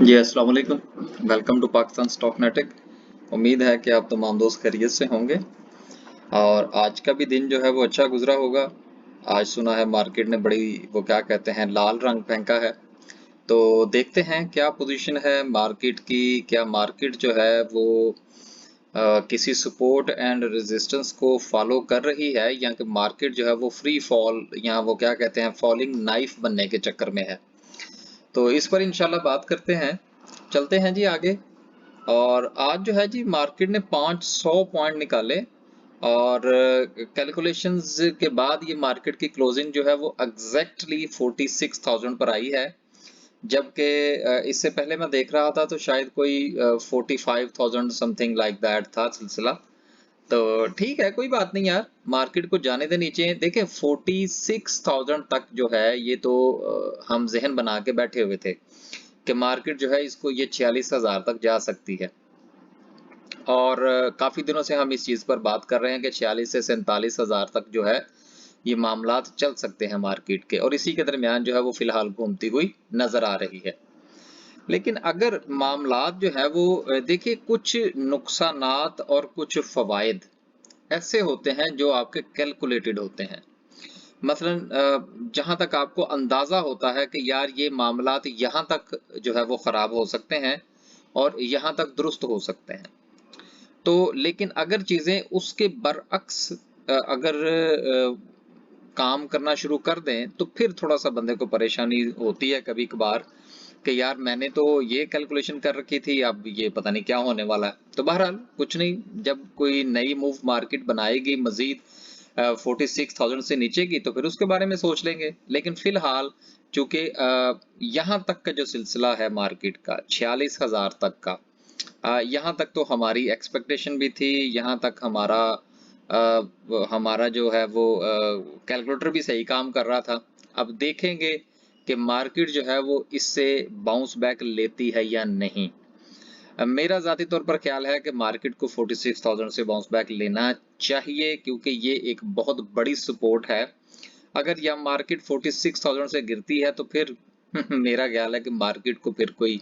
जी अस्सलाम वालेकुम। Welcome to Pakistan stock नेटिक। उम्मीद है कि आप तमाम दोस्त खैरियत से होंगे और आज का भी दिन जो है वो अच्छा गुजरा होगा। आज सुना है मार्केट ने बड़ी वो क्या कहते हैं लाल रंग फेंका है। तो देखते हैं क्या पोजीशन है मार्केट की। क्या मार्केट जो है वो किसी सपोर्ट एंड रेजिस्टेंस को फॉलो कर रही है या कि मार्केट जो है वो फ्री फॉल या वो क्या कहते हैं फॉलिंग नाइफ बनने के चक्कर में है। तो इस पर इंशाल्लाह बात करते हैं। चलते हैं जी आगे। और आज जो है जी मार्केट ने 500 पॉइंट निकाले और कैलकुलेशंस के बाद ये मार्केट की क्लोजिंग जो है वो एग्जैक्टली 46,000 पर आई है। जबकि इससे पहले मैं देख रहा था तो शायद कोई 45,000 समथिंग लाइक दैट था सिलसिला। तो ठीक है, कोई बात नहीं यार, मार्केट को जाने दे नीचे। देखें 46,000 तक जो है ये तो हम जहन बना के बैठे हुए थे कि मार्केट जो है इसको ये 46,000 तक जा सकती है। और काफी दिनों से हम इस चीज पर बात कर रहे हैं कि 46 से 47,000 तक जो है ये मामलात चल सकते हैं मार्केट के, और इसी के दरमियान जो है वो फिलहाल घूमती हुई नजर आ रही है। लेकिन अगर मामलात जो है वो देखिए कुछ नुकसानात और कुछ फवायद ऐसे होते हैं जो आपके कैलकुलेटेड होते हैं। मसलन जहां तक आपको अंदाजा होता है कि यार ये मामलात यहां तक जो है वो खराब हो सकते हैं और यहां तक दुरुस्त हो सकते हैं। तो लेकिन अगर चीजें उसके बरअक्स अगर काम करना शुरू कर दें तो फिर थोड़ा सा बंदे को परेशानी होती है कभी कभार कि यार मैंने तो ये कैलकुलेशन कर रखी थी, अब ये पता नहीं क्या होने वाला है। तो बहरहाल कुछ नहीं, जब कोई नई मूव मार्केट बनाएगी मजीद 46,000 से नीचे की तो फिर उसके बारे में सोच लेंगे। लेकिन फिलहाल चूंकि यहाँ तक का जो सिलसिला है मार्केट का 46,000 तक का, यहाँ तक तो हमारी एक्सपेक्टेशन भी थी, यहाँ तक हमारा जो है वो कैलकुलेटर भी सही काम कर रहा था। अब देखेंगे कि मार्केट जो है वो इससे बाउंस बैक लेती है या नहीं। मेरा ज़ाती तौर पर ख्याल है कि मार्केट को 46,000 से बाउंस बैक लेना चाहिए, क्योंकि ये एक बहुत बड़ी सपोर्ट है। अगर यह मार्केट 46,000 से गिरती है तो फिर मेरा ख्याल है कि मार्केट को फिर कोई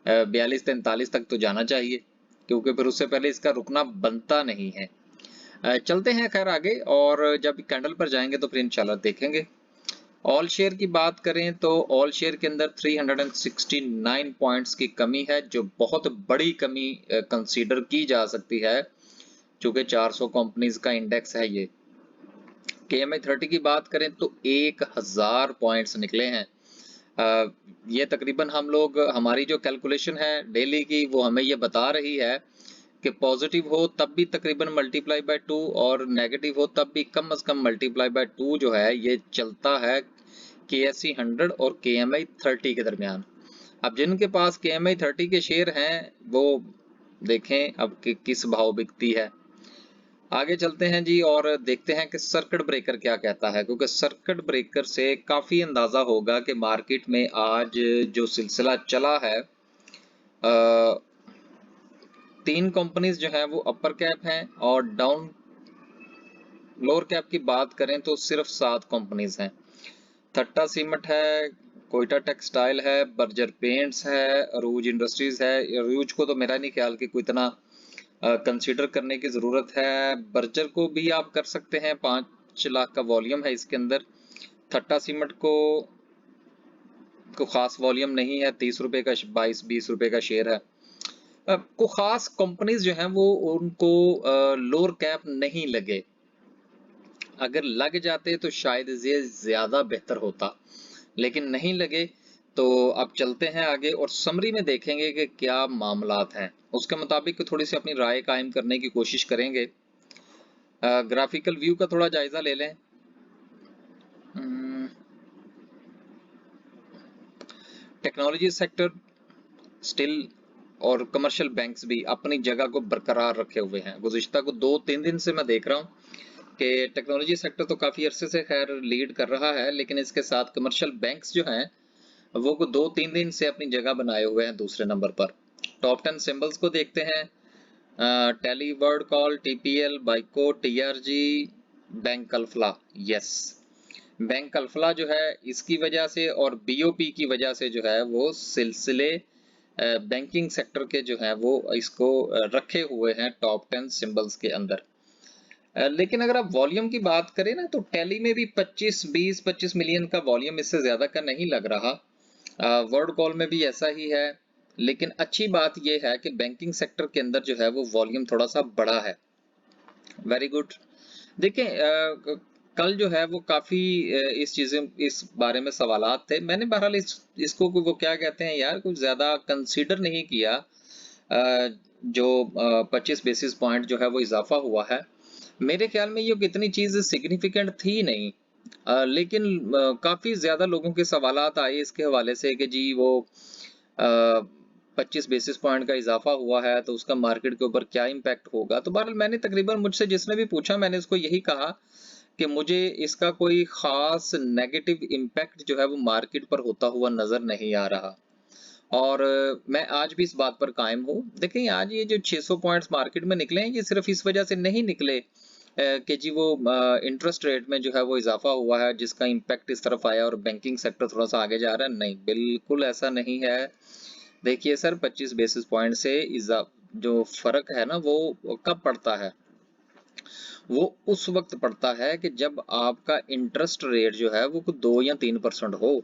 42-43 तक तो जाना चाहिए, क्योंकि फिर उससे पहले इसका रुकना बनता नहीं है। चलते हैं खैर आगे, और जब कैंडल पर जाएंगे तो फिर इंशाल्लाह देखेंगे। ऑल शेयर की बात करें तो ऑल शेयर के अंदर 369 पॉइंट्स की कमी है, जो बहुत बड़ी कमी कंसीडर की जा सकती है, चूंकि 400 कंपनीज का इंडेक्स है ये। KMI 30 की बात करें तो 1000 पॉइंट्स निकले हैं। ये तकरीबन हम लोग, हमारी जो कैलकुलेशन है डेली की वो हमें ये बता रही है कि पॉजिटिव हो तब भी तकरीबन मल्टीप्लाई बाय 2 और नेगेटिव हो तब भी कम से कम मल्टीप्लाई बाय 2 जो है ये चलता है KSE 100 और KMI 30 के दरमियान। अब जिनके पास KMI 30 के शेयर हैं वो देखें अब कि किस भाव बिकती है। आगे चलते हैं जी और देखते हैं कि सर्किट ब्रेकर क्या कहता है, क्योंकि सर्किट ब्रेकर से काफी अंदाजा होगा कि मार्केट में आज जो सिलसिला चला है, 3 कंपनीज जो है वो अपर कैप हैं और डाउन लोअर कैप की बात करें तो सिर्फ 7 कंपनीज हैं। थट्टा सीमेंट है, कोयटा टेक्सटाइल है, बर्जर पेंट्स है, अरूज इंडस्ट्रीज है। अरूज को तो मेरा नहीं ख्याल कि कोई इतना कंसीडर करने की जरूरत है। बर्जर को भी आप कर सकते हैं, 5 लाख का वॉल्यूम है इसके अंदर। थट्टा सीमेंट को खास वॉल्यूम नहीं है, 30 रुपए का 22-20 रुपए का शेयर है। को खास कंपनीज जो हैं वो उनको लोअर कैप नहीं लगे, अगर लग जाते तो शायद ये ज्यादा बेहतर होता, लेकिन नहीं लगे। तो अब चलते हैं आगे और समरी में देखेंगे कि क्या मामलात हैं, उसके मुताबिक थोड़ी सी अपनी राय कायम करने की कोशिश करेंगे। ग्राफिकल व्यू का थोड़ा जायजा ले लें। टेक्नोलॉजी सेक्टर स्टिल और कमर्शियल बैंक्स भी अपनी जगह को बरकरार रखे हुए हैं। गुज़िश्ता को 2-3 दिन से मैं देख रहा हूँ कि टेक्नोलॉजी सेक्टर तो काफी अरसे से खैर लीड कर रहा है, लेकिन इसके साथ कमर्शियल बैंक्स जो हैं वो को 2-3 दिन से अपनी जगह बनाए हुए हैं दूसरे नंबर पर। टॉप 10 सिंबल्स को देखते हैं। टेली, वर्ड कॉल, TPL, बाइको, TRG, bank Alfalah. Yes, bank Alfalah जो है इसकी वजह से और BOP की वजह से जो है वो सिलसिले बैंकिंग सेक्टर के जो हैं वो इसको रखे हुए हैं टॉप 10 सिंबल्स के अंदर। लेकिन अगर आप वॉल्यूम की बात करें ना, तो टैली में भी 25 मिलियन का वॉल्यूम इससे ज़्यादा का नहीं लग रहा। वर्ड कॉल में भी ऐसा ही है। लेकिन अच्छी बात यह है कि बैंकिंग सेक्टर के अंदर जो है वो वॉल्यूम थोड़ा सा बड़ा है। Very good. देखिए कल जो है वो काफ़ी इस बारे में सवालात थे। मैंने बहरहाल इसको वो क्या कहते हैं यार, कुछ ज़्यादा कंसीडर नहीं किया। जो 25 बेसिस पॉइंट जो है वो इजाफा हुआ है, मेरे ख्याल में ये कितनी चीज़ सिग्निफिकेंट थी नहीं। लेकिन काफ़ी ज़्यादा लोगों के सवालात आए इसके हवाले से कि जी वो 25 बेसिस पॉइंट का इजाफा हुआ है तो उसका मार्केट के ऊपर क्या इम्पैक्ट होगा। तो बहरहाल मैंने तकरीबन, मुझसे जिसने भी पूछा, मैंने उसको यही कहा कि मुझे इसका कोई ख़ास नेगेटिव इम्पैक्ट जो है वो मार्केट पर होता हुआ नज़र नहीं आ रहा। और मैं आज भी इस बात पर कायम हूँ। देखिए आज ये जो 600 पॉइंट्स मार्केट में निकले हैं, ये सिर्फ इस वजह से नहीं निकले कि जी वो इंटरेस्ट रेट में जो है वो इजाफा हुआ है जिसका इम्पैक्ट इस तरफ आया और बैंकिंग सेक्टर थोड़ा सा आगे जा रहा है। नहीं, बिल्कुल ऐसा नहीं है। देखिए सर, 25 बेसिस पॉइंट से जो फर्क है ना वो कब पड़ता है? वो उस वक्त पड़ता है कि जब आपका इंटरेस्ट रेट जो है वो 2 या 3% हो।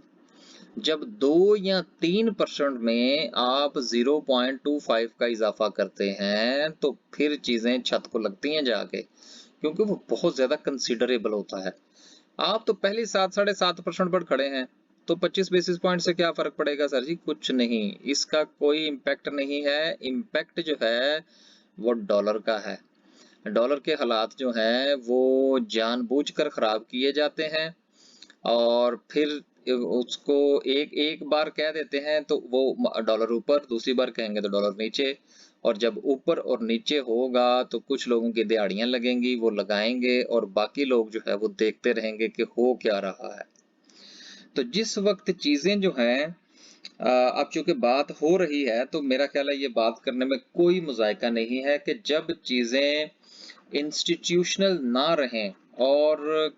जब 2 या 3% में आप 0.25 का इजाफा करते हैं तो फिर चीजें छत को लगती हैं जाके, क्योंकि वो बहुत ज्यादा कंसिडरेबल होता है। आप तो पहले 7-7.5% पर खड़े हैं, तो 25 बेसिस पॉइंट से क्या फर्क पड़ेगा सर जी? कुछ नहीं, इसका कोई इम्पैक्ट नहीं है। इम्पैक्ट जो है वो डॉलर का है। डॉलर के हालात जो हैं वो जानबूझकर खराब किए जाते हैं और फिर उसको एक एक बार कह देते हैं तो वो डॉलर ऊपर, दूसरी बार कहेंगे तो डॉलर नीचे। और जब ऊपर और नीचे होगा तो कुछ लोगों की दिहाड़ियां लगेंगी, वो लगाएंगे, और बाकी लोग जो है वो देखते रहेंगे कि हो क्या रहा है। तो जिस वक्त चीजें जो हैं अब चूंकि बात हो रही है तो मेरा ख्याल है ये बात करने में कोई मुजायका नहीं है कि जब चीजें इंस्टीट्यूशनल ना रहें और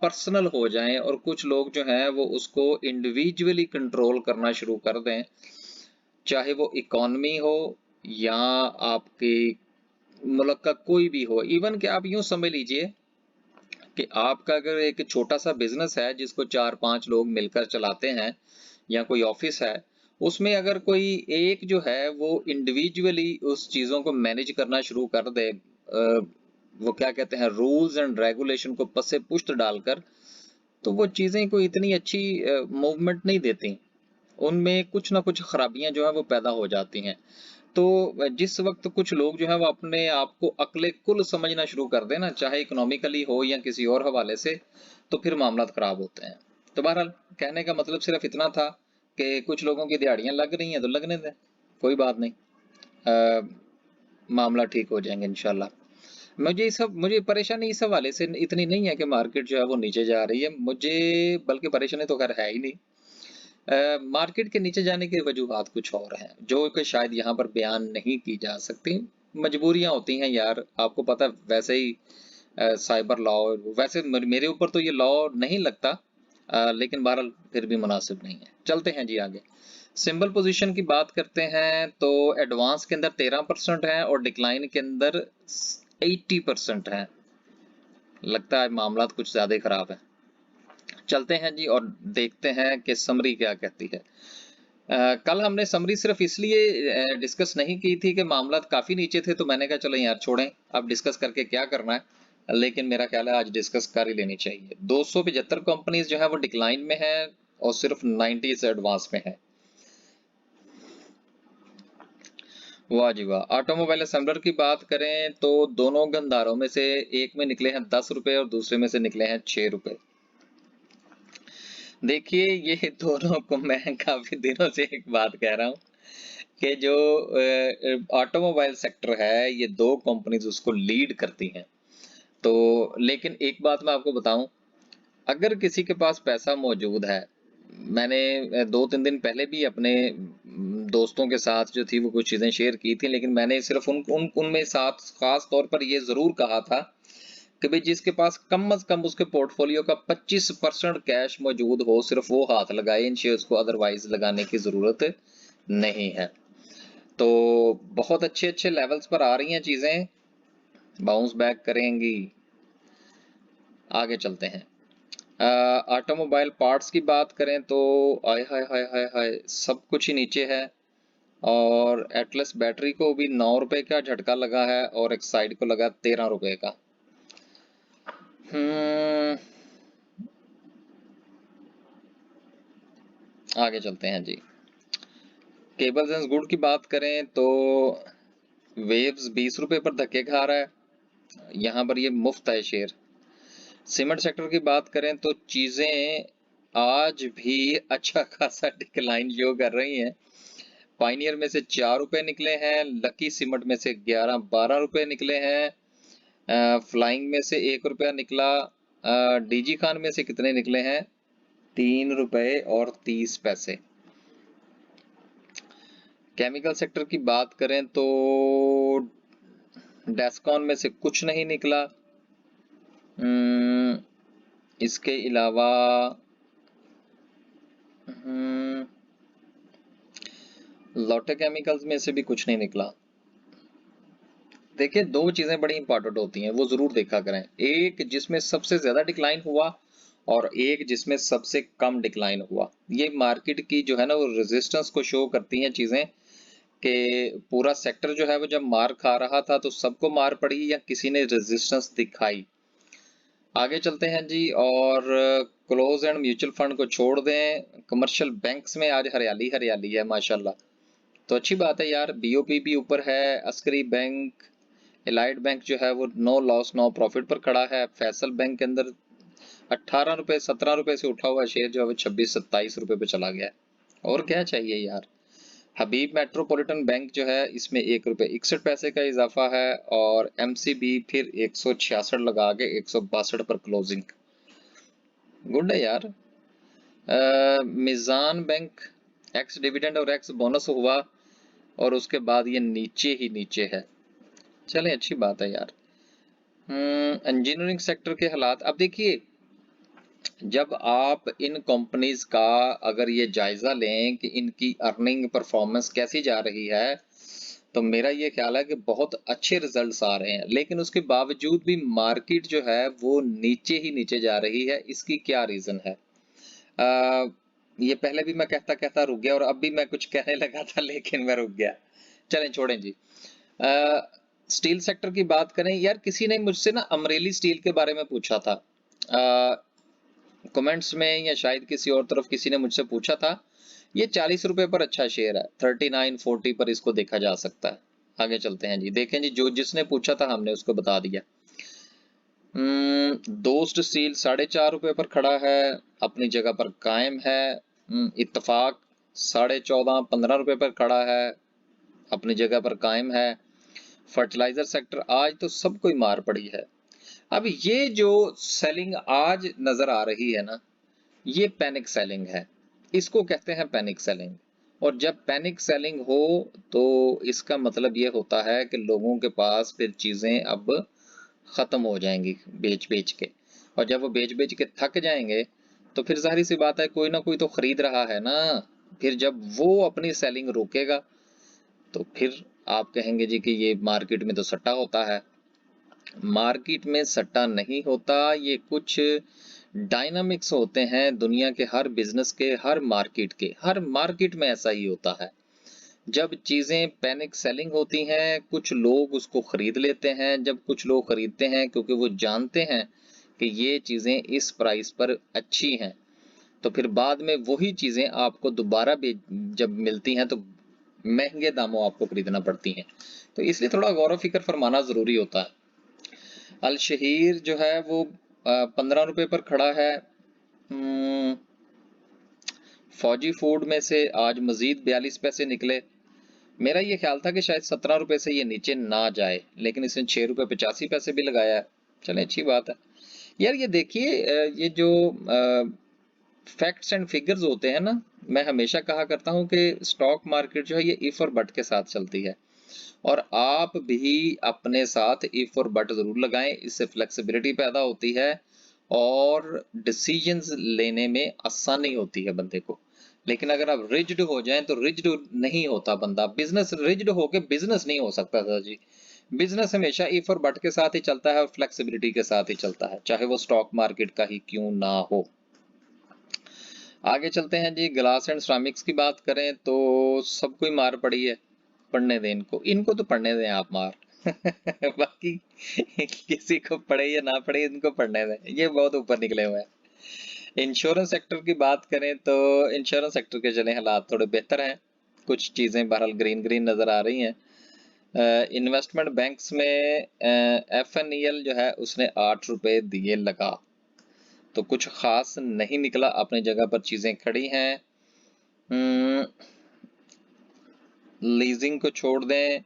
पर्सनल हो जाएं और कुछ लोग जो हैं वो उसको इंडिविजुअली कंट्रोल करना शुरू कर दें, चाहे वो इकॉनमी हो या आपके मुल्क का कोई भी हो। इवन कि आप यूं समझ लीजिए कि आपका अगर एक छोटा सा बिजनेस है जिसको 4-5 लोग मिलकर चलाते हैं या कोई ऑफिस है, उसमें अगर कोई एक जो है वो इंडिविजुअली उस चीज़ों को मैनेज करना शुरू कर दे, वो क्या कहते हैं, रूल्स एंड रेगुलेशन को पसे पुश्त डालकर, तो वो चीज़ें कोई इतनी अच्छी मूवमेंट नहीं देती। उनमें कुछ ना कुछ खराबियां जो है वो पैदा हो जाती हैं। तो जिस वक्त कुछ लोग जो है वो अपने आप को अक्ले कुल समझना शुरू कर दें ना, चाहे इकोनॉमिकली हो या किसी और हवाले से, तो फिर मामला खराब होते हैं। तो बहरहाल कहने का मतलब सिर्फ इतना था कि कुछ लोगों की दिहाड़ियां लग रही हैं तो लगने दें, कोई बात नहीं। मामला ठीक हो जाएंगे इंशाल्लाह। मुझे परेशानी इस हवाले से इतनी नहीं है कि मार्केट जो है वो नीचे जा रही है, मुझे बल्कि परेशानी तो खैर है ही नहीं। मार्केट के नीचे जाने की वजूहात कुछ और हैं जो कि शायद यहाँ पर बयान नहीं की जा सकती। मजबूरियां होती हैं यार, आपको पता है। वैसे ही साइबर लॉ, वैसे मेरे ऊपर तो ये लॉ नहीं लगता, लेकिन बहरहाल फिर भी मुनासिब नहीं है। चलते हैं जी आगे। सिंबल पोजीशन की बात करते हैं तो एडवांस के अंदर 13% है और डिक्लाइन के अंदर 80% है। लगता है मामला कुछ ज्यादा ही खराब है। चलते हैं जी और देखते हैं कि समरी क्या कहती है। कल हमने समरी सिर्फ इसलिए डिस्कस नहीं की थी कि मामला काफी नीचे थे, तो मैंने कहा चलो यार छोड़ें, अब डिस्कस करके क्या करना है। लेकिन मेरा ख्याल है आज डिस्कस कर ही लेनी चाहिए। 275 कंपनीज जो है वो डिक्लाइन में है और सिर्फ 90 से एडवांस में है। वाह जी वाह। ऑटोमोबाइल असेंबलर की बात करें तो दोनों गंधारों में से एक में निकले हैं 10 रुपए और दूसरे में से निकले हैं 6 रुपए। देखिए ये दोनों को मैं काफी दिनों से एक बात कह रहा हूँ कि जो ऑटोमोबाइल सेक्टर है ये दो कंपनीज उसको लीड करती हैं। तो लेकिन एक बात मैं आपको बताऊं, अगर किसी के पास पैसा मौजूद है, मैंने 2-3 दिन पहले भी अपने दोस्तों के साथ जो थी वो कुछ चीजें शेयर की थी, लेकिन मैंने सिर्फ उनमें साथ खास तौर पर ये जरूर कहा था कि भाई जिसके पास कम से कम उसके पोर्टफोलियो का 25% कैश मौजूद हो, सिर्फ वो हाथ लगाए इन शेयर्स को, अदरवाइज लगाने की जरूरत नहीं है। तो बहुत अच्छे अच्छे लेवल्स पर आ रही हैं चीजें, बाउंस बैक करेंगी। आगे चलते हैं। ऑटोमोबाइल पार्ट्स की बात करें तो आय हाय हाय हाय हाय, सब कुछ ही नीचे है। और एटलस बैटरी को भी 9 रुपए का झटका लगा है और एक साइड को लगा 13 रुपए का। आगे चलते हैं जी। केबल्स एंड गुड की बात करें तो वेव्स 20 रुपए पर धक्के खा रहा है, यहाँ पर ये मुफ्त है शेयर। सीमेंट सेक्टर की बात करें तो चीजें आज भी अच्छा खासा डिक्लाइन शो कर रही हैं। पाइनियर में से 4 रुपए निकले हैं, लकी सीमेंट में से 11-12 रुपए निकले हैं, फ्लाइंग में से 1 रुपया निकला, डीजी खान में से कितने निकले हैं, 3 रुपए और 30 पैसे। केमिकल सेक्टर की बात करें तो डेस्कॉन में से कुछ नहीं निकला। इसके अलावा लॉटे केमिकल्स में से भी कुछ नहीं निकला। देखिए, दो चीजें बड़ी इंपॉर्टेंट होती हैं, वो जरूर देखा करें। एक जिसमें सबसे ज्यादा डिक्लाइन हुआ और एक जिसमें सबसे कम डिक्लाइन हुआ। ये मार्केट की जो है ना वो रेजिस्टेंस को शो करती हैं चीजें, कि पूरा सेक्टर जो है वो जब मार खा रहा था तो सबको मार पड़ी या किसी ने रेजिस्टेंस दिखाई। आगे चलते हैं जी। और क्लोज एंड म्यूचुअल फंड को छोड़ दें, कमर्शियल बैंक्स में आज हरियाली हरियाली है माशाल्लाह। तो अच्छी बात है यार, बीओपी भी ऊपर है, अस्करी बैंक, एलाइड बैंक जो है वो नो लॉस नो प्रॉफिट पर खड़ा है। फैसल बैंक के अंदर 18 रुपए 17 रुपए से उठा हुआ शेयर जो है वो 26-27 रुपए पे चला गया है। और क्या चाहिए यार। हबीब मेट्रोपॉलिटन बैंक जो है इसमें 1 रुपए 61 पैसे का इजाफा है और एमसीबी फिर 166 लगा के 162 पर क्लोजिंग। गुड है यार। मिजान बैंक एक्स डिविडेंड और एक्स बोनस हुआ और उसके बाद ये नीचे ही नीचे है। चलें, अच्छी बात है यार। इंजीनियरिंग सेक्टर के हालात, अब देखिए, जब आप इन कंपनीज का अगर ये जायजा लें कि इनकी अर्निंग परफॉर्मेंस कैसी जा रही है, तो मेरा ये ख्याल है कि बहुत अच्छे रिजल्ट्स आ रहे हैं। लेकिन उसके बावजूद भी मार्केट जो है वो नीचे ही नीचे जा रही है। इसकी क्या रीजन है? ये पहले भी मैं कहता कहता रुक गया और अब भी मैं कुछ कहने लगा था लेकिन मैं रुक गया। चलें, छोड़ें जी। स्टील सेक्टर की बात करें यार, किसी ने मुझसे ना अमरेली स्टील के बारे में पूछा था कमेंट्स में, या शायद किसी और तरफ किसी ने मुझसे पूछा था। ये 40 रुपए पर अच्छा शेयर है, 39-40 पर इसको देखा जा सकता है। आगे चलते हैं जी। देखें जी, जो जिसने पूछा था हमने उसको बता दिया। दोस्त स्टील 4.5 रुपए पर खड़ा है, अपनी जगह पर कायम है। इत्तेफाक 14.5-15 रुपए पर खड़ा है, अपनी जगह पर कायम है। फर्टिलाइजर सेक्टर आज तो सबको ही मार पड़ी है। अब ये जो सेलिंग आज नजर आ रही है ना, ये पैनिक सेलिंग है। इसको कहते हैं पैनिक सेलिंग। और जब पैनिक सेलिंग हो तो इसका मतलब ये होता है कि लोगों के पास फिर चीजें अब खत्म हो जाएंगी बेच बेच के। और जब वो बेच बेच के थक जाएंगे तो फिर जाहिर सी बात है कोई ना कोई तो खरीद रहा है ना। फिर जब वो अपनी सेलिंग रोकेगा तो फिर आप कहेंगे जी कि ये मार्केट में तो सट्टा होता है। मार्केट में सट्टा नहीं होता, ये कुछ डायनामिक्स होते हैं दुनिया के हर बिजनेस के, हर मार्केट में ऐसा ही होता है। जब चीजें पैनिक सेलिंग होती हैं, कुछ लोग उसको खरीद लेते हैं। जब कुछ लोग खरीदते हैं क्योंकि वो जानते हैं कि ये चीजें इस प्राइस पर अच्छी हैं, तो फिर बाद में वही चीजें आपको दोबारा भी जब मिलती हैं तो महंगे दामों आपको खरीदना पड़ती हैं। तो इसलिए थोड़ा गौर फिक्र फरमाना जरूरी होता है। अल शहीर जो है वो 15 रुपए पर खड़ा है। फौजी फूड में से आज मजीद 42 पैसे निकले। मेरा ये ख्याल था कि शायद 17 रुपए से ये नीचे ना जाए, लेकिन इसने 6 रुपए 85 पैसे भी लगाया है। चले, अच्छी बात है यार। ये देखिए, ये जो फैक्ट्स एंड फिगर्स होते हैं ना, मैं हमेशा कहा करता हूं कि स्टॉक मार्केट जो है ये इफ और बट के साथ चलती है। और आप भी अपने साथ इफ और बट जरूर लगाएं, इससे फ्लेक्सिबिलिटी पैदा होती है और डिसीजंस लेने में आसानी होती है बंदे को। लेकिन अगर आप रिजिड हो जाएं तो रिजिड नहीं होता बंदा। बिजनेस रिजिड होके बिजनेस नहीं हो सकता सर जी। बिजनेस हमेशा इफ और बट के साथ ही चलता है और फ्लेक्सिबिलिटी के साथ ही चलता है, चाहे वो स्टॉक मार्केट का ही क्यों ना हो। आगे चलते हैं जी। ग्लास एंड सिरामिक्स की बात करें तो सबको ही मार पड़ी है, पढ़ने दें इनको, इनको तो पढ़ने दें आप मार बाकी किसी को पढ़े या ना पढ़े इनको पढ़ने दें, ये बहुत ऊपर निकले हुए हैं। इंश्योरेंस सेक्टर की बात करें तो इंश्योरेंस सेक्टर के चले हालात थोड़े बेहतर हैं, कुछ चीजें बहरहाल ग्रीन ग्रीन नजर आ रही हैं। इन्वेस्टमेंट बैंक्स में FNEL जो है उसने 8 रुपए दिए लगा, तो कुछ खास नहीं निकला, अपनी जगह पर चीजें खड़ी हैं। लीजिंग को छोड़ दें।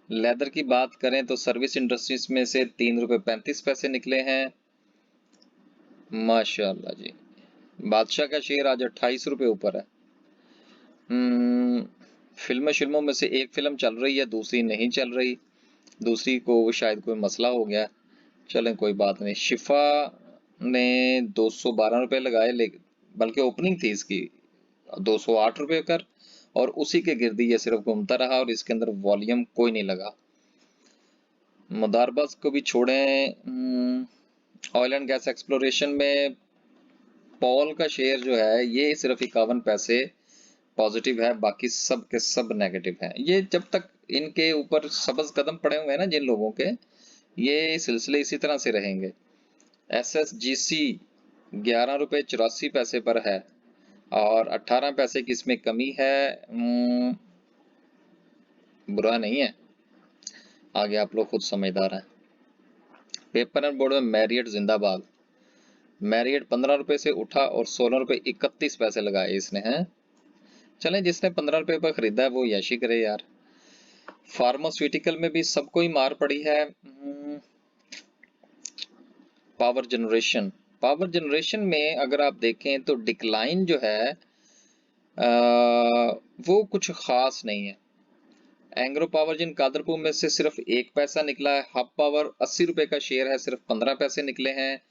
लेदर की बात करें तो सर्विस इंडस्ट्रीज में से 3 रुपए 35 पैसे निकले हैं। माशाल्लाह जी, बादशाह का शेयर आज 28 रुपए ऊपर है। फिल्मों में से एक फिल्म चल रही है, दूसरी नहीं चल रही, दूसरी को शायद कोई मसला हो गया। चलें कोई बात नहीं। शिफा ने 212 रुपए लगाए, लेकिन बल्कि ओपनिंग थी इसकी 208 रुपए कर, और उसी के गिर्द ये सिर्फ घूमता रहा और इसके अंदर वॉल्यूम कोई नहीं लगा। मुदारबस को भी छोड़ें। ऑयल एंड गैस एक्सप्लोरेशन में पॉल का शेयर जो है ये सिर्फ 51 पैसे पॉजिटिव है, बाकी सब के सब नेगेटिव है। ये जब तक इनके ऊपर सब्ज कदम पड़े हुए हैं ना जिन लोगों के, ये सिलसिले इसी तरह से रहेंगे। SSGC 11 रुपए 84 पैसे पर है और 18 पैसे की इसमें कमी है। बुरा नहीं है, आगे आप लोग खुद समझदार हैं। पेपर एंड बोर्ड में मैरियट जिंदाबाद। मैरियट 15 रुपए से उठा और 16 रुपए 31 पैसे लगाए इसने हैं। चलें, जिसने 15 रुपए पर खरीदा है वो यशी करे यार। फार्मास्यूटिकल में भी सबको ही मार पड़ी है। पावर जनरेशन में अगर आप देखें तो डिक्लाइन जो है वो कुछ खास नहीं है। एंग्रो पावर जिन कादरपुर में से सिर्फ 1 पैसा निकला है। हब पावर 80 रुपए का शेयर है, सिर्फ 15 पैसे निकले हैं।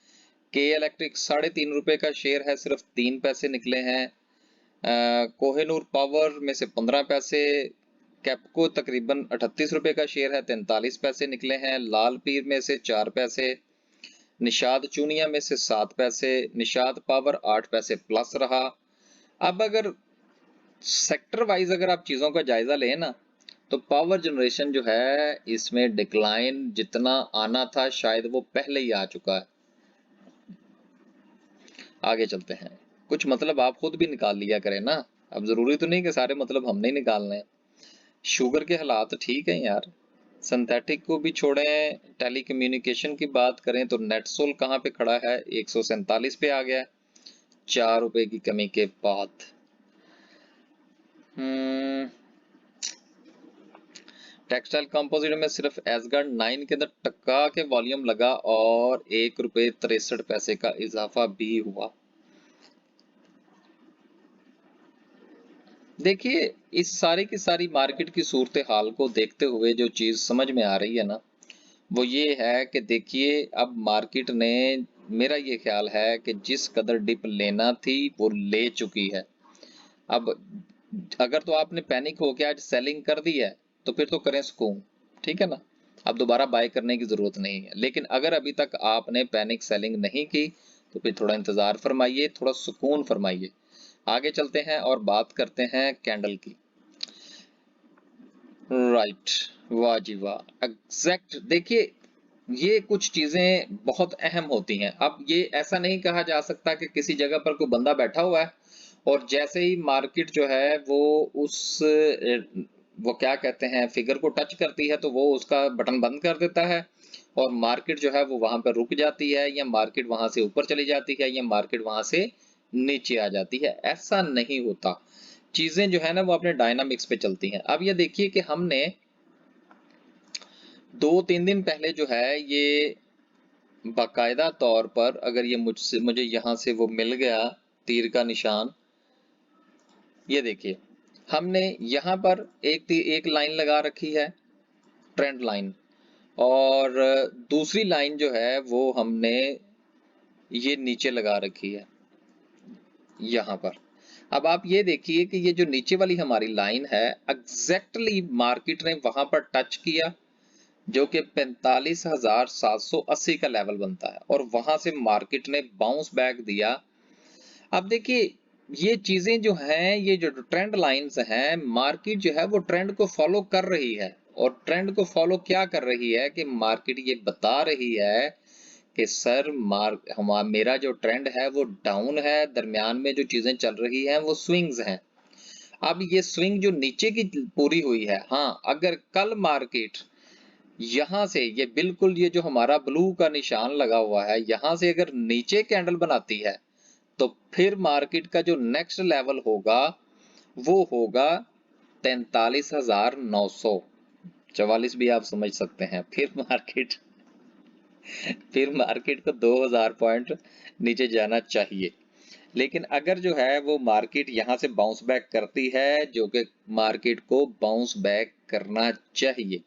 के इलेक्ट्रिक 3.5 रुपए का शेयर है, सिर्फ 3 पैसे निकले हैं। कोहिनूर पावर में से 15 पैसे। कैपको तकरीबन 38 रुपए का शेयर है, 43 पैसे निकले हैं। लाल पीर में से 4 पैसे। निषाद चूनिया में से 7 पैसे। निषाद पावर 8 पैसे प्लस रहा। अब अगर सेक्टर वाइज अगर आप चीजों का जायजा लें ना, तो पावर जनरेशन जो है इसमें डिक्लाइन जितना आना था शायद वो पहले ही आ चुका है। आगे चलते हैं। कुछ मतलब आप खुद भी निकाल लिया करें ना, अब जरूरी तो नहीं कि सारे मतलब हमने ही निकालने हैं। शुगर के हालात ठीक है यार। सिंथेटिक को भी छोड़ें। टेलीकम्युनिकेशन की बात करें तो नेटसोल कहाँ पे खड़ा है, 147 पे आ गया 4 रुपए की कमी के बाद। टेक्सटाइल कंपोजिट में सिर्फ एसगार्ड 9 के अंदर टक्का के वॉल्यूम लगा और 1 रुपए 63 पैसे का इजाफा भी हुआ। देखिए, इस सारी की सारी मार्केट की सूरत हाल को देखते हुए जो चीज समझ में आ रही है ना, वो ये है कि देखिए अब मार्केट ने, मेरा ये ख्याल है कि जिस कदर डिप लेना थी वो ले चुकी है। अब अगर तो आपने पैनिक होकर आज सेलिंग कर दी है तो फिर तो करें सुकून, ठीक है ना, अब दोबारा बाय करने की जरूरत नहीं है। लेकिन अगर अभी तक आपने पैनिक सेलिंग नहीं की तो फिर थोड़ा इंतजार फरमाइए, थोड़ा सुकून फरमाइए। आगे चलते हैं और बात करते हैं कैंडल की। राइट, वाह जी वाह, एग्जैक्ट। देखिए, ये कुछ चीजें बहुत अहम होती हैं। अब ये ऐसा नहीं कहा जा सकता कि किसी जगह पर कोई बंदा बैठा हुआ है और जैसे ही मार्केट जो है वो उस वो क्या कहते हैं फिगर को टच करती है तो वो उसका बटन बंद कर देता है और मार्केट जो है वो वहां पर रुक जाती है, या मार्केट वहां से ऊपर चली जाती है, या मार्केट वहां से नीचे आ जाती है। ऐसा नहीं होता। चीजें जो है ना वो अपने डायनामिक्स पे चलती हैं। अब ये देखिए कि हमने 2-3 दिन पहले जो है ये बाकायदा तौर पर, अगर ये मुझे यहां से वो मिल गया तीर का निशान, ये देखिए हमने यहां पर एक लाइन लगा रखी है, ट्रेंड लाइन, और दूसरी लाइन जो है वो हमने ये नीचे लगा रखी है यहाँ पर। अब आप ये देखिए कि ये जो नीचे वाली हमारी लाइन है एग्जैक्टली मार्केट ने वहां पर टच किया, जो कि 45,780 का लेवल बनता है, और वहां से मार्केट ने बाउंस बैक दिया। अब देखिए ये चीजें जो हैं, ये जो ट्रेंड लाइंस हैं, मार्केट जो है वो ट्रेंड को फॉलो कर रही है। और ट्रेंड को फॉलो क्या कर रही है कि मार्केट ये बता रही है कि सर मेरा जो ट्रेंड है वो डाउन है, दरमियान में जो चीजें चल रही हैं वो स्विंग्स हैं। अब ये स्विंग जो नीचे की पूरी हुई है, हाँ, अगर कल मार्केट यहां से ये बिल्कुल ये जो हमारा ब्लू का निशान लगा हुआ है, यहां से अगर नीचे कैंडल बनाती है, तो फिर मार्केट का जो नेक्स्ट लेवल होगा वो होगा 43,900। 44 भी आप समझ सकते हैं। फिर मार्केट को 2000 पॉइंट नीचे जाना चाहिए। लेकिन अगर जो है वो मार्केट यहां से बाउंस बैक करती है, जो कि मार्केट को बाउंस बैक करना चाहिए।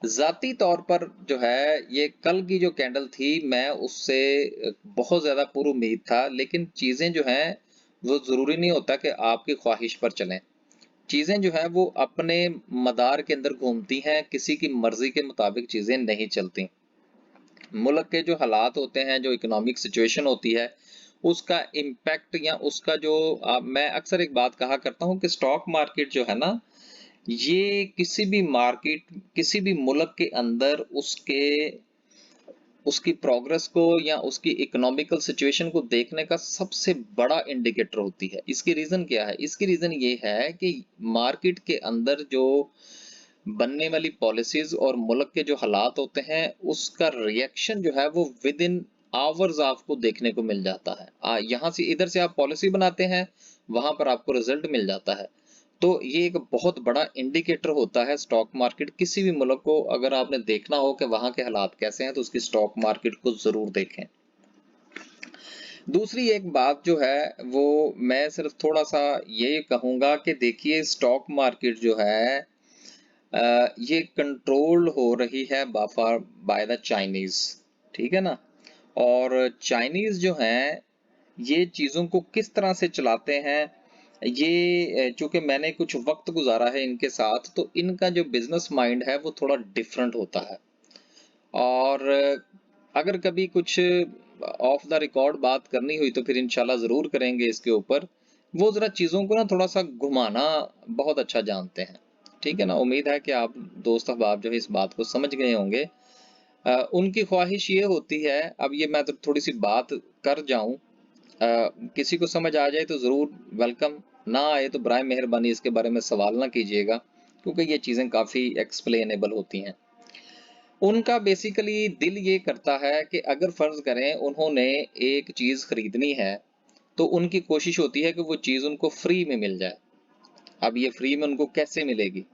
जाती तौर पर जो है ये कल की जो कैंडल थी, मैं उससे बहुत ज्यादा पूर्व उम्मीद था, लेकिन चीजें जो हैं वो जरूरी नहीं होता कि आपकी ख्वाहिश पर चलें। चीजें जो है वो अपने मदार के अंदर घूमती हैं, किसी की मर्जी के मुताबिक चीजें नहीं चलती। मुल्क के जो हालात होते हैं, जो इकोनॉमिक सिचुएशन होती है, उसका इम्पैक्ट या उसका जो मैं अक्सर एक बात कहा करता हूं कि स्टॉक मार्केट जो है ना, ये किसी भी मार्केट, किसी भी मुल्क के अंदर उसकी प्रोग्रेस को या उसकी इकोनॉमिकल सिचुएशन को देखने का सबसे बड़ा इंडिकेटर होती है। इसकी रीजन क्या है? इसकी रीजन ये है कि मार्केट के अंदर जो बनने वाली पॉलिसीज और मुल्क के जो हालात होते हैं, उसका रिएक्शन जो है वो विद इन आवर्स आपको देखने को मिल जाता है। यहाँ से इधर से आप पॉलिसी बनाते हैं, वहां पर आपको रिजल्ट मिल जाता है। तो ये एक बहुत बड़ा इंडिकेटर होता है स्टॉक मार्केट। किसी भी मुल्क को अगर आपने देखना हो कि वहां के हालात कैसे हैं, तो उसकी स्टॉक मार्केट को जरूर देखें। दूसरी एक बात जो है वो मैं सिर्फ थोड़ा सा ये कहूंगा कि देखिए स्टॉक मार्केट जो है ये कंट्रोल हो रही है बाय द चाइनीज, ठीक है ना। और चाइनीज जो हैं ये चीजों को किस तरह से चलाते हैं, ये चूंकि मैंने कुछ वक्त गुजारा है इनके साथ, तो इनका जो बिजनेस माइंड है वो थोड़ा डिफरेंट होता है। और अगर कभी कुछ ऑफ द रिकॉर्ड बात करनी हुई तो फिर इंशाल्लाह जरूर करेंगे इसके ऊपर। वो जरा चीजों को ना थोड़ा सा घुमाना बहुत अच्छा जानते हैं, ठीक है ना। उम्मीद है कि आप दोस्त अहबाब जो है इस बात को समझ गए होंगे। उनकी ख्वाहिश ये होती है, अब ये मैं तो थोड़ी सी बात कर जाऊं, किसी को समझ आ जाए तो जरूर वेलकम, ना आए तो बराए मेहरबानी इसके बारे में सवाल ना कीजिएगा, क्योंकि ये चीजें काफी एक्सप्लेनेबल होती हैं। उनका बेसिकली दिल ये करता है कि अगर फर्ज करें उन्होंने एक चीज खरीदनी है, तो उनकी कोशिश होती है कि वो चीज उनको फ्री में मिल जाए। अब ये फ्री में उनको कैसे मिलेगी?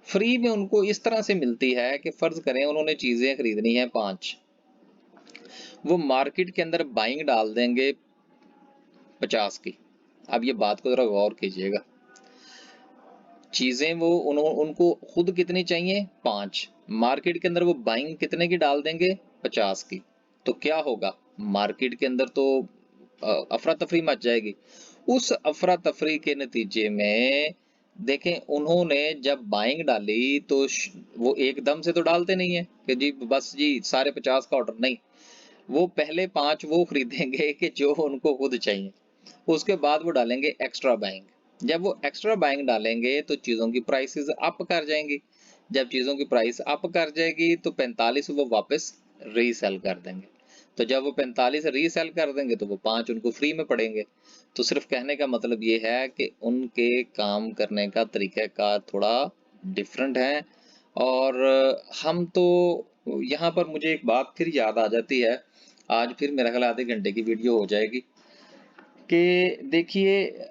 फ्री में उनको इस तरह से मिलती है कि फर्ज करें उन्होंने चीजें खरीदनी है 5, वो मार्केट के अंदर बाइंग डाल देंगे 50 की। अब ये बात को जरा गौर कीजिएगा, चीजें वो उनको खुद कितनी चाहिए? 5। मार्केट के अंदर वो बाइंग कितने की डाल देंगे? 50 की। तो क्या होगा? मार्केट के अंदर तो अफरा तफरी मच जाएगी। उस अफरा तफरी के नतीजे में देखें, उन्होंने जब बाइंग डाली तो वो एकदम से तो डालते नहीं है कि जी बस जी सारे 50 का ऑर्डर, नहीं। वो पहले 5 वो खरीदेंगे कि जो उनको खुद चाहिए, उसके बाद वो डालेंगे एक्स्ट्रा बाइंग। जब वो एक्स्ट्रा बाइंग डालेंगे तो चीजों की प्राइसेस अप कर जाएंगी। जब चीजों की प्राइस अप कर जाएगी तो 45 वो वापस रीसेल कर देंगे। तो जब वो 45 रीसेल कर देंगे तो वो 5 उनको फ्री में पड़ेंगे। तो सिर्फ कहने का मतलब ये है कि उनके काम करने का तरीकाकार थोड़ा डिफरेंट है। और हम तो यहाँ पर मुझे एक बात फिर याद आ जाती है, आज फिर मेरा ख्याल आधे घंटे की वीडियो हो जाएगी, कि देखिए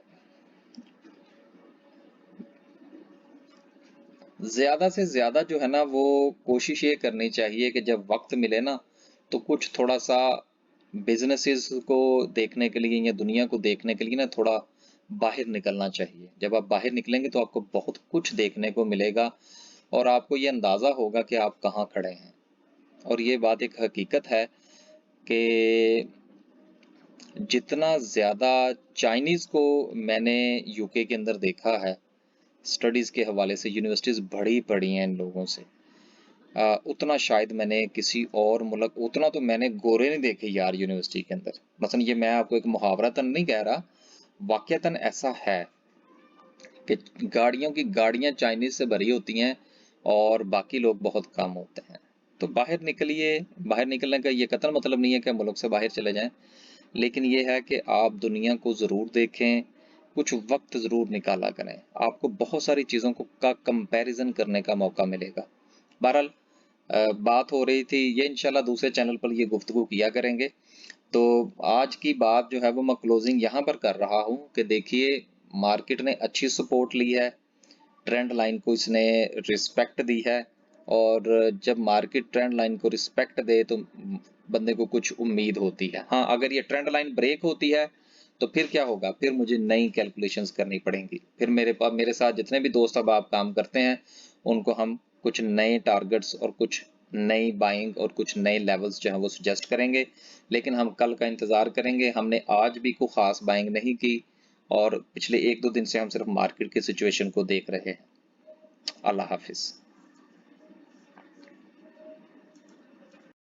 ज्यादा से ज्यादा जो है ना वो कोशिश ये करनी चाहिए कि जब वक्त मिले ना, तो कुछ थोड़ा सा बिजनेसेस को देखने के लिए या दुनिया को देखने के लिए ना थोड़ा बाहर निकलना चाहिए। जब आप बाहर निकलेंगे तो आपको बहुत कुछ देखने को मिलेगा, और आपको ये अंदाजा होगा कि आप कहाँ खड़े हैं। और ये बात एक हकीकत है कि जितना ज़्यादा चाइनीज़ को मैंने यूके के अंदर देखा है, स्टडीज़ के हवाले से यूनिवर्सिटीज़ बड़ी पड़ी हैं इन लोगों से, उतना शायद मैंने किसी और मुल्क, उतना तो मैंने गोरे नहीं देखे यार यूनिवर्सिटी के अंदर। मसलन ये मैं आपको एक मुहावरतन नहीं कह रहा, वाक़यतन ऐसा है कि गाड़ियों की गाड़ियाँ चाइनीज़ से भरी होती हैं और बाकी लोग बहुत कम होते हैं। तो बाहर निकलिए, बाहर निकलने का ये कतई मतलब नहीं है कि मुल्क से बाहर चले जाएं, लेकिन ये है कि आप दुनिया को ज़रूर देखें, कुछ वक्त ज़रूर निकाला करें, आपको बहुत सारी चीज़ों को का कंपैरिजन करने का मौका मिलेगा। बहरहाल बात हो रही थी ये, इंशाल्लाह दूसरे चैनल पर ये गुफ्तगू किया करेंगे। तो आज की बात जो है वो मैं क्लोजिंग यहाँ पर कर रहा हूँ कि देखिए, मार्केट ने अच्छी सपोर्ट ली है, ट्रेंड लाइन को इसने रिस्पेक्ट दी है, और जब मार्केट ट्रेंड लाइन को रिस्पेक्ट दे तो बंदे को कुछ उम्मीद होती है। हाँ, अगर ये ट्रेंड लाइन ब्रेक होती है तो फिर क्या होगा, फिर मुझे नई कैलकुलेशंस करनी पड़ेंगी। फिर मेरे साथ जितने भी दोस्त अब आप काम करते हैं, उनको हम कुछ नए टारगेट्स और कुछ नई बाइंग और कुछ नए लेवल्स जो है वो सजेस्ट करेंगे। लेकिन हम कल का इंतज़ार करेंगे, हमने आज भी कोई ख़ास बाइंग नहीं की और पिछले 1-2 दिन से हम सिर्फ मार्केट की सिचुएशन को देख रहे हैं। अल्लाह हाफिज़।